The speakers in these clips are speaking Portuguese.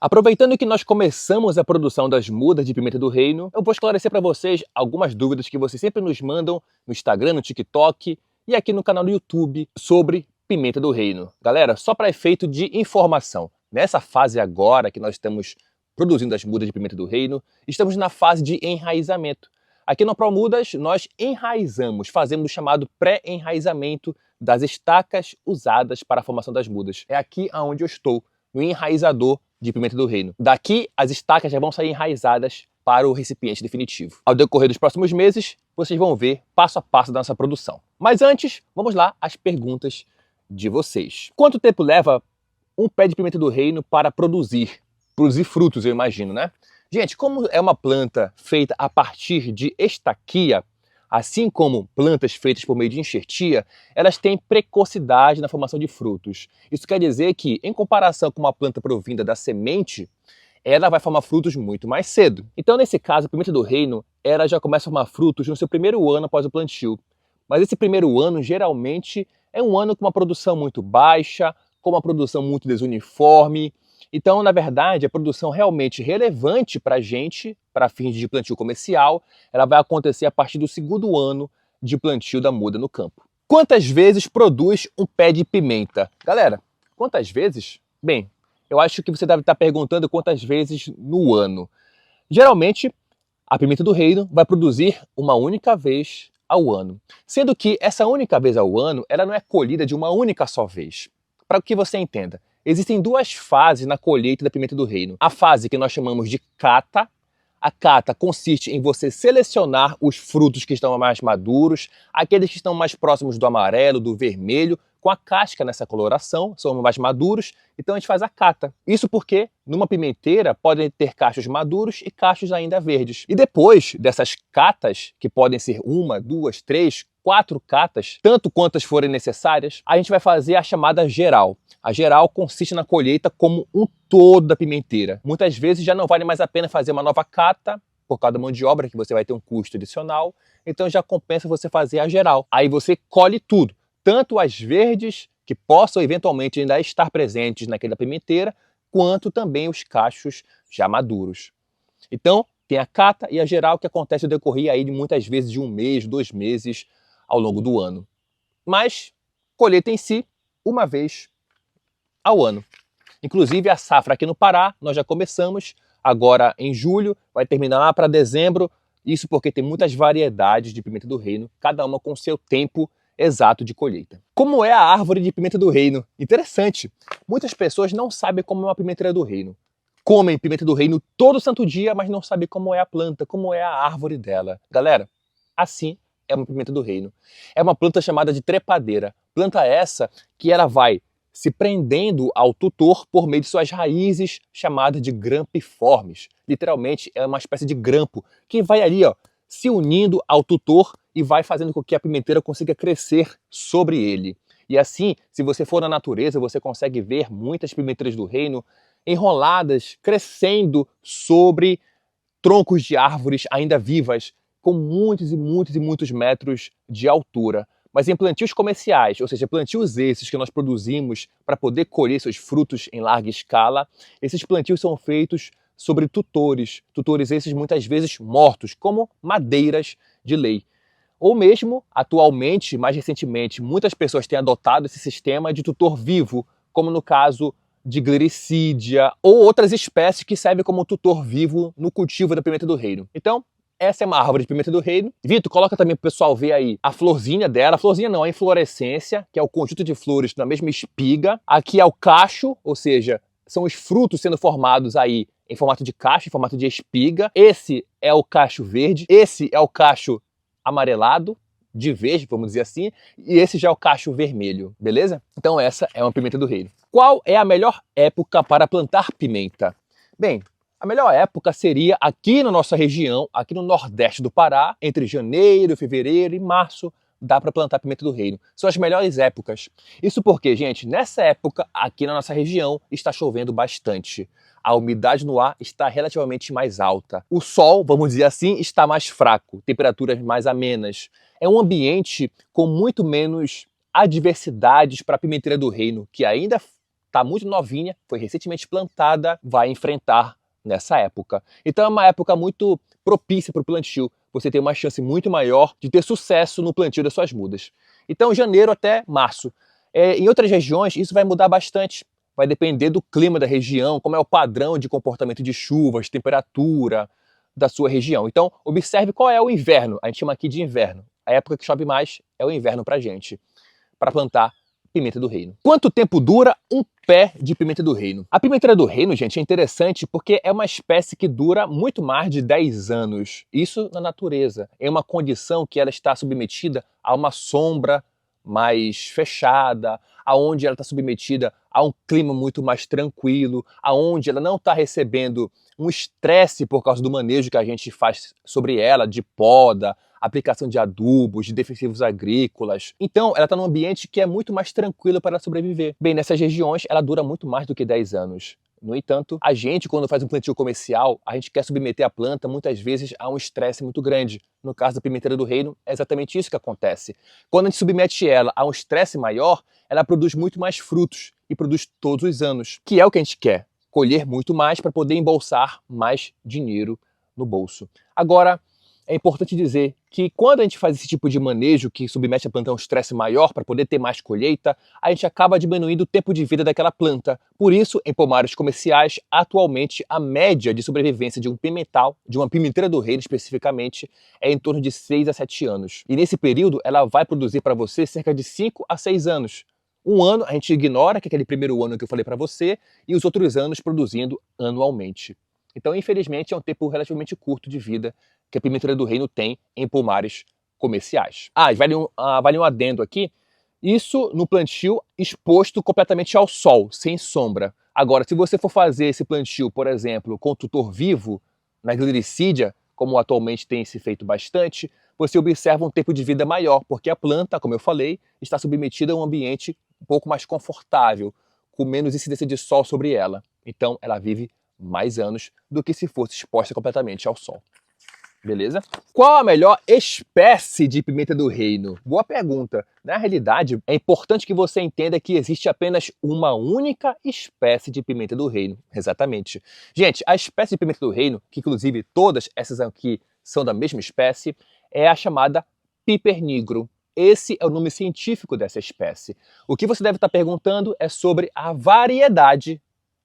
Aproveitando que nós começamos a produção das mudas de pimenta do reino, eu vou esclarecer para vocês algumas dúvidas que vocês sempre nos mandam no Instagram, no TikTok e aqui no canal do YouTube sobre pimenta do reino. Galera, só para efeito de informação, nessa fase agora que nós estamos produzindo as mudas de pimenta do reino, estamos na fase de enraizamento. Aqui no ProMudas nós enraizamos, fazemos o chamado pré-enraizamento das estacas usadas para a formação das mudas. É aqui onde eu estou, no enraizador de pimenta do reino. Daqui, as estacas já vão sair enraizadas para o recipiente definitivo. Ao decorrer dos próximos meses, vocês vão ver passo a passo da nossa produção. Mas antes, vamos lá às perguntas de vocês. Quanto tempo leva um pé de pimenta do reino para produzir frutos, eu imagino, né? Gente, como é uma planta feita a partir de estaquia, assim como plantas feitas por meio de enxertia, elas têm precocidade na formação de frutos. Isso quer dizer que, em comparação com uma planta provinda da semente, ela vai formar frutos muito mais cedo. Então, nesse caso, a pimenta do reino, ela já começa a formar frutos no seu primeiro ano após o plantio. Mas esse primeiro ano, geralmente, é um ano com uma produção muito baixa, com uma produção muito desuniforme. Então, na verdade, a produção realmente relevante para a gente, para fins de plantio comercial, ela vai acontecer a partir do segundo ano de plantio da muda no campo. Quantas vezes produz um pé de pimenta? Galera, quantas vezes? Bem, eu acho que você deve estar perguntando quantas vezes no ano. Geralmente, a pimenta do reino vai produzir uma única vez ao ano. Sendo que essa única vez ao ano, ela não é colhida de uma única só vez. Para que você entenda, existem duas fases na colheita da pimenta do reino. A fase que nós chamamos de cata. A cata consiste em você selecionar os frutos que estão mais maduros, aqueles que estão mais próximos do amarelo, do vermelho, com a casca nessa coloração, são mais maduros, então a gente faz a cata. Isso porque numa pimenteira podem ter cachos maduros e cachos ainda verdes. E depois dessas catas, que podem ser uma, duas, três, 4 catas, tanto quantas forem necessárias, a gente vai fazer a chamada geral. A geral consiste na colheita como um todo da pimenteira. Muitas vezes já não vale mais a pena fazer uma nova cata, por causa da mão de obra, que você vai ter um custo adicional, então já compensa você fazer a geral. Aí você colhe tudo, tanto as verdes, que possam eventualmente ainda estar presentes naquela pimenteira, quanto também os cachos já maduros. Então, tem a cata e a geral, que acontece no decorrer aí de muitas vezes de 1 mês, 2 meses, ao longo do ano. Mas, colheita em si, uma vez ao ano. Inclusive, a safra aqui no Pará, nós já começamos agora em julho, vai terminar lá para dezembro, isso porque tem muitas variedades de pimenta do reino, cada uma com seu tempo exato de colheita. Como é a árvore de pimenta do reino? Interessante! Muitas pessoas não sabem como é uma pimenteira do reino. Comem pimenta do reino todo santo dia, mas não sabem como é a planta, como é a árvore dela. Galera, assim é uma pimenta do reino. É uma planta chamada de trepadeira. Planta essa que ela vai se prendendo ao tutor por meio de suas raízes, chamadas de grampiformes. Literalmente é uma espécie de grampo que vai ali, ó, se unindo ao tutor e vai fazendo com que a pimenteira consiga crescer sobre ele. E assim, se você for na natureza, você consegue ver muitas pimenteiras do reino enroladas, crescendo sobre troncos de árvores ainda vivas, com muitos e muitos e muitos metros de altura. Mas em plantios comerciais, ou seja, plantios esses que nós produzimos para poder colher seus frutos em larga escala, esses plantios são feitos sobre tutores esses muitas vezes mortos, como madeiras de lei. Ou mesmo, atualmente, mais recentemente, muitas pessoas têm adotado esse sistema de tutor vivo, como no caso de Glericídia ou outras espécies que servem como tutor vivo no cultivo da pimenta do reino. Então, essa é uma árvore de pimenta do reino. Vitor, coloca também para o pessoal ver aí a florzinha dela. A florzinha não, a inflorescência, que é o conjunto de flores na mesma espiga. Aqui é o cacho, ou seja, são os frutos sendo formados aí em formato de cacho, em formato de espiga. Esse é o cacho verde, esse é o cacho amarelado, de verde, vamos dizer assim, e esse já é o cacho vermelho, beleza? Então essa é uma pimenta do reino. Qual é a melhor época para plantar pimenta? Bem, a melhor época seria aqui na nossa região, aqui no nordeste do Pará, entre janeiro, fevereiro e março, dá para plantar pimenta do reino. São as melhores épocas. Isso porque, gente, nessa época, aqui na nossa região, está chovendo bastante. A umidade no ar está relativamente mais alta. O sol, vamos dizer assim, está mais fraco, temperaturas mais amenas. É um ambiente com muito menos adversidades para a pimenteira do reino, que ainda está muito novinha, foi recentemente plantada, vai enfrentar nessa época. Então é uma época muito propícia para o plantio. Você tem uma chance muito maior de ter sucesso no plantio das suas mudas. Então janeiro até março. Em outras regiões isso vai mudar bastante. Vai depender do clima da região, como é o padrão de comportamento de chuvas, temperatura da sua região. Então observe qual é o inverno. A gente chama aqui de inverno. A época que chove mais é o inverno para a gente, para plantar pimenta do reino. Quanto tempo dura um pé de pimenta do reino? A pimenta do reino, gente, é interessante porque é uma espécie que dura muito mais de 10 anos. Isso na natureza. É uma condição que ela está submetida a uma sombra mais fechada, aonde ela está submetida a um clima muito mais tranquilo, aonde ela não está recebendo um estresse por causa do manejo que a gente faz sobre ela, de poda, aplicação de adubos, de defensivos agrícolas. Então, ela está num ambiente que é muito mais tranquilo para ela sobreviver. Bem, nessas regiões, ela dura muito mais do que 10 anos. No entanto, a gente, quando faz um plantio comercial, a gente quer submeter a planta, muitas vezes, a um estresse muito grande. No caso da pimenteira do reino, é exatamente isso que acontece. Quando a gente submete ela a um estresse maior, ela produz muito mais frutos e produz todos os anos, que é o que a gente quer. Colher muito mais para poder embolsar mais dinheiro no bolso. Agora, é importante dizer que quando a gente faz esse tipo de manejo que submete a planta a um estresse maior para poder ter mais colheita, a gente acaba diminuindo o tempo de vida daquela planta. Por isso, em pomares comerciais, atualmente a média de sobrevivência de um pimental, de uma pimenteira do reino especificamente, é em torno de 6 a 7 anos. E nesse período ela vai produzir para você cerca de 5 a 6 anos. Um ano a gente ignora, que é aquele primeiro ano que eu falei para você, e os outros anos produzindo anualmente. Então, infelizmente, é um tempo relativamente curto de vida que a pimenteira do reino tem em pomares comerciais. Vale um adendo aqui, isso no plantio exposto completamente ao sol, sem sombra. Agora, se você for fazer esse plantio, por exemplo, com tutor vivo, na glicídia, como atualmente tem se feito bastante, você observa um tempo de vida maior, porque a planta, como eu falei, está submetida a um ambiente um pouco mais confortável, com menos incidência de sol sobre ela. Então, ela vive mais anos do que se fosse exposta completamente ao sol. Beleza? Qual a melhor espécie de pimenta do reino? Boa pergunta. Na realidade, é importante que você entenda que existe apenas uma única espécie de pimenta do reino. Exatamente. Gente, a espécie de pimenta do reino, que inclusive todas essas aqui são da mesma espécie, é a chamada Piper nigro. Esse é o nome científico dessa espécie. O que você deve estar perguntando é sobre a variedade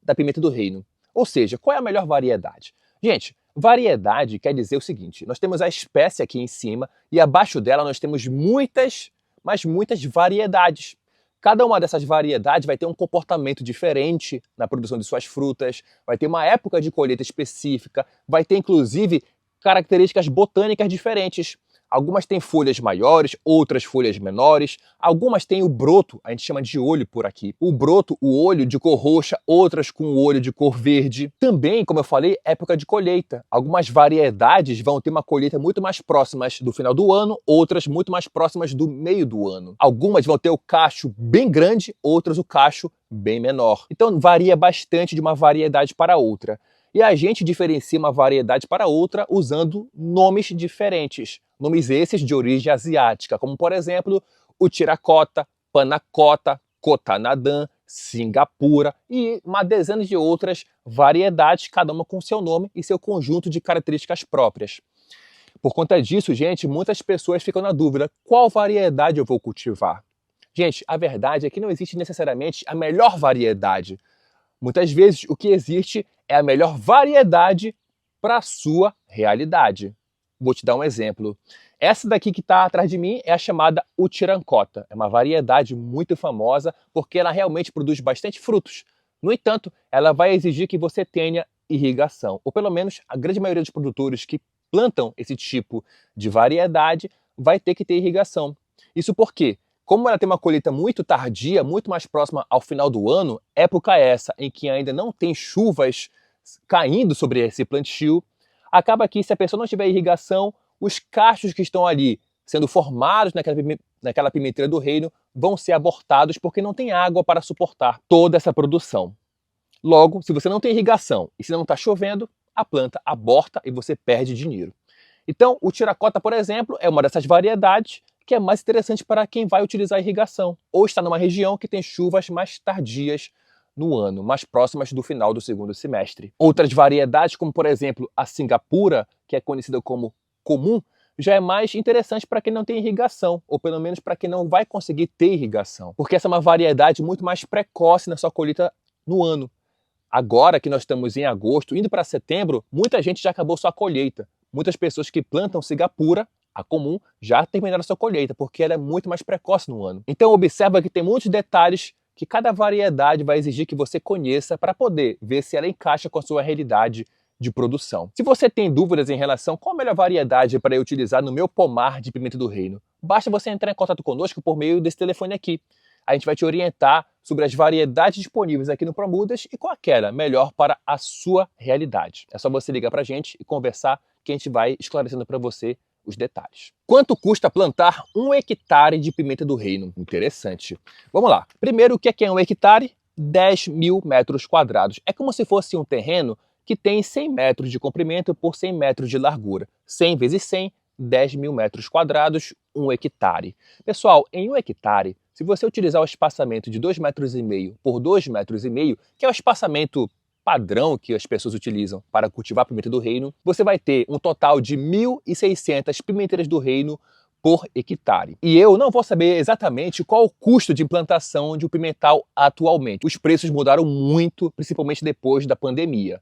da pimenta do reino. Ou seja, qual é a melhor variedade? Gente, variedade quer dizer o seguinte, nós temos a espécie aqui em cima e abaixo dela nós temos muitas, mas muitas variedades. Cada uma dessas variedades vai ter um comportamento diferente na produção de suas frutas, vai ter uma época de colheita específica, vai ter inclusive características botânicas diferentes. Algumas têm folhas maiores, outras folhas menores. Algumas têm o broto, a gente chama de olho por aqui. O broto, o olho de cor roxa, outras com o olho de cor verde. Também, como eu falei, época de colheita. Algumas variedades vão ter uma colheita muito mais próximas do final do ano, outras muito mais próximas do meio do ano. Algumas vão ter o cacho bem grande, outras o cacho bem menor. Então varia bastante de uma variedade para outra. E a gente diferencia uma variedade para outra usando nomes diferentes. Nomes esses de origem asiática, como por exemplo o Tiracota, Panacota, Cotanadã, Singapura e uma dezena de outras variedades, cada uma com seu nome e seu conjunto de características próprias. Por conta disso, gente, muitas pessoas ficam na dúvida, qual variedade eu vou cultivar? Gente, a verdade é que não existe necessariamente a melhor variedade. Muitas vezes o que existe é a melhor variedade para a sua realidade. Vou te dar um exemplo. Essa daqui que está atrás de mim é a chamada Utirancota. É uma variedade muito famosa porque ela realmente produz bastante frutos. No entanto, ela vai exigir que você tenha irrigação. Ou pelo menos a grande maioria dos produtores que plantam esse tipo de variedade vai ter que ter irrigação. Isso porque, como ela tem uma colheita muito tardia, muito mais próxima ao final do ano, época essa em que ainda não tem chuvas caindo sobre esse plantio, acaba que se a pessoa não tiver irrigação, os cachos que estão ali sendo formados naquela pimenteira do reino vão ser abortados porque não tem água para suportar toda essa produção. Logo, se você não tem irrigação e se não está chovendo, a planta aborta e você perde dinheiro. Então, o Tiracota, por exemplo, é uma dessas variedades que é mais interessante para quem vai utilizar irrigação ou está numa região que tem chuvas mais tardias no ano, mais próximas do final do segundo semestre. Outras variedades, como por exemplo a Singapura, que é conhecida como comum, já é mais interessante para quem não tem irrigação, ou pelo menos para quem não vai conseguir ter irrigação, porque essa é uma variedade muito mais precoce na sua colheita no ano. Agora que nós estamos em agosto, indo para setembro, muita gente já acabou sua colheita. Muitas pessoas que plantam Singapura, a comum, já terminaram sua colheita, porque ela é muito mais precoce no ano. Então observa que tem muitos detalhes que cada variedade vai exigir que você conheça para poder ver se ela encaixa com a sua realidade de produção. Se você tem dúvidas em relação a qual a melhor variedade para eu utilizar no meu pomar de pimenta do reino, basta você entrar em contato conosco por meio desse telefone aqui. A gente vai te orientar sobre as variedades disponíveis aqui no Promudas e qual aquela melhor para a sua realidade. É só você ligar para a gente e conversar que a gente vai esclarecendo para você os detalhes. Quanto custa plantar 1 hectare de pimenta do reino? Interessante. Vamos lá. Primeiro, o que é 1 hectare? 10 mil metros quadrados. É como se fosse um terreno que tem 100 metros de comprimento por 100 metros de largura. 100 vezes 100, 10 mil metros quadrados, 1 hectare. Pessoal, em 1 hectare, se você utilizar o espaçamento de 2,5 metros por 2,5 metros, que é o espaçamento padrão que as pessoas utilizam para cultivar a pimenta do reino, você vai ter um total de 1.600 pimenteiras do reino por hectare. E eu não vou saber exatamente qual o custo de implantação de um pimental atualmente. Os preços mudaram muito, principalmente depois da pandemia.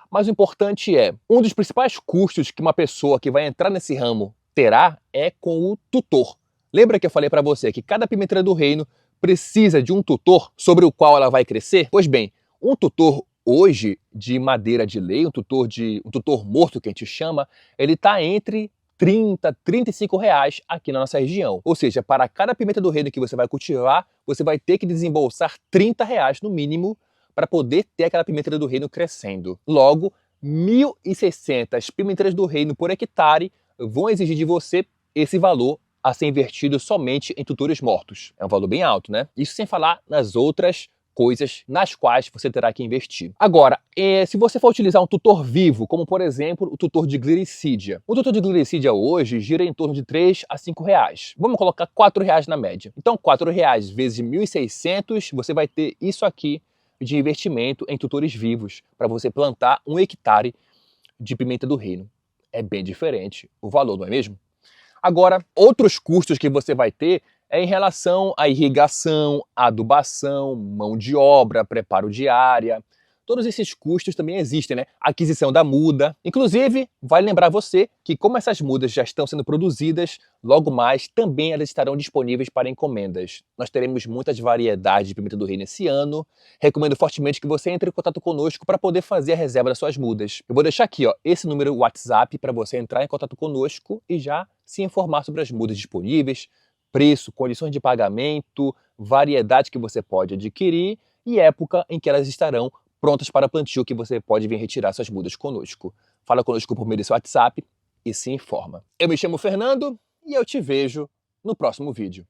Mas o importante é, um dos principais custos que uma pessoa que vai entrar nesse ramo terá é com o tutor. Lembra que eu falei para você que cada pimenteira do reino precisa de um tutor sobre o qual ela vai crescer? Pois bem, um tutor hoje de madeira de lei, um tutor morto que a gente chama, ele está entre 30, 35 reais aqui na nossa região. Ou seja, para cada pimenta do reino que você vai cultivar, você vai ter que desembolsar 30 reais no mínimo para poder ter aquela pimenteira do reino crescendo. Logo, 1.600 pimenteiras do reino por hectare vão exigir de você esse valor a ser invertido somente em tutores mortos. É um valor bem alto, né? Isso sem falar nas outras coisas nas quais você terá que investir. Agora, se você for utilizar um tutor vivo, como por exemplo o tutor de glicídia. O tutor de glicídia hoje gira em torno de 3 a 5 reais. Vamos colocar 4 reais na média. Então 4 reais vezes 1.600, você vai ter isso aqui de investimento em tutores vivos para você plantar 1 hectare de pimenta do reino. É bem diferente o valor, não é mesmo? Agora, outros custos que você vai ter é em relação à irrigação, adubação, mão de obra, preparo de área. Todos esses custos também existem, né? Aquisição da muda. Inclusive, vale lembrar você que como essas mudas já estão sendo produzidas, logo mais também elas estarão disponíveis para encomendas. Nós teremos muitas variedades de pimenta do reino esse ano. Recomendo fortemente que você entre em contato conosco para poder fazer a reserva das suas mudas. Eu vou deixar aqui, ó, esse número WhatsApp para você entrar em contato conosco e já se informar sobre as mudas disponíveis, preço, condições de pagamento, variedade que você pode adquirir e época em que elas estarão prontas para plantio, que você pode vir retirar suas mudas conosco. Fala conosco por meio desse WhatsApp e se informa. Eu me chamo Fernando e eu te vejo no próximo vídeo.